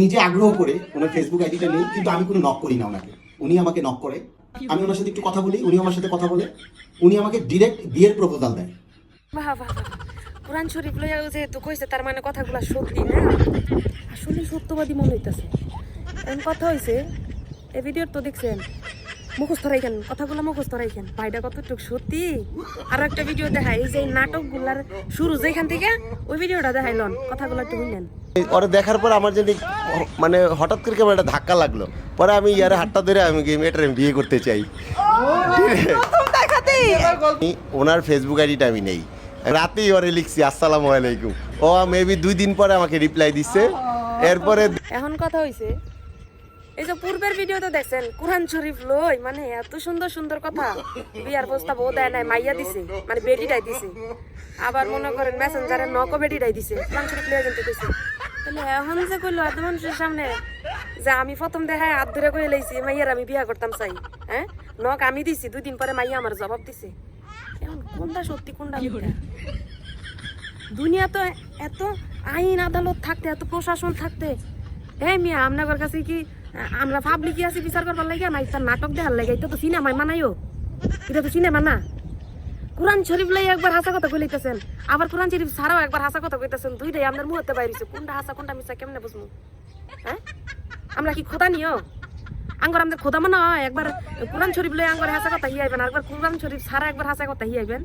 নিজে আগ্রহ করে ওনার ফেসবুক আইডিটা নেই, কিন্তু আমি কোনো নক করি না ওনাকে। উনি আমাকে নক করে, আমি ওনার সাথে একটু কথা বলি, উনি আমার সাথে কথা বলে, উনি আমাকে ডিরেক্ট বিয়ের প্রপোজাল দেয়। বাহ বাহ বাহ, কোরআন শরীফ লইয়া যেহেতু কইছে তার মানে কথাগুলো সত্যি না, আসলে সত্যবাদী মনে হইতাছে। এমন কথা হইছে এই ভিডিওর তো দেখছেন, মুখস্থ রাখেন কথাগুলো, মুখস্থ রাখেন ভাইটা কতটুকু সত্যি। আর একটা ভিডিও দেখায়, এই যে নাটকগুলার শুরু যেখান থেকে ওই ভিডিওটা দেখাইলন, কথাগুলো একটু শুনলেন। ওরা দেখার পর আমার যদি মানে হঠাৎ করে কেমন একটা ধাক্কা লাগলো, পরে আমি ইয়ারে হাতটা ধরে আমি মেয়েটার বিয়ে করতে চাই। ওনার ফেসবুক আইডিটা আমি নেই, রাতেই ওরে লিখছি আসসালামু আলাইকুম, ও মেবি 2 দিন পরে আমাকে রিপ্লাই দিচ্ছে। এরপরে এখন কথা হইছে, এই যে পূর্বের ভিডিও তো দেখছেন কোরআন শরীফ লই মানে এত সুন্দর সুন্দর কথা, বিয়ার প্রস্তাব ও দেয় নাই, মাইয়া দিছে মানে বেটিটাই দিছে। আবার মনে করেন মেসেঞ্জারে নকো বেটিটাই দিছে, কোরআন শরীফ লইয়া কিন্তু দিছে। তাহলে এখন যে কইলো এত মানুষের সামনে যে আমি প্রথম দেখায় হাত ধরে কই লাইছি মাইয়ার আমি বিয়া করতাম চাই, হ্যাঁ নক আমি দিছি, 2 দিন পরে মাইয়া আমার জবাব দিছে। এখন কোনটা সত্যি কোনটা মিথ্যা? দুনিয়া তো এত আইন আদালত থাকতে, এত প্রশাসন থাকতে, হ্যাঁ মিয়া আপনার কাছে কি আমরা পাবলিক আছি বিচার করবার লাগে না তার নাটক দেখার লাগে? এটা তো সিনেমায় মানাইও, এটা তো সিনেমা না। কোরআন শরীফ লাই একবার হাসা কথা কইতেছেন, আবার কোরআন শরীফ ছাড়াও একবার হাসা কথা কইতেছেন, দুইটাই আপনার মুহূর্তে বাইরেছে, কোনটা হাসা কোনটা মিছা কেমনে বুঝবো? হ্যাঁ আমরা কি খোদা নিও? আঙ্গর আমাদের খোদা মনে হয় একবার কোরআন শরীফ লই আঙ্গর হাসা কথা হিয়াইবেন, আর একবার কোরআন শরীফ ছাড়া একবার হাসা কথা হিয়াইবেন।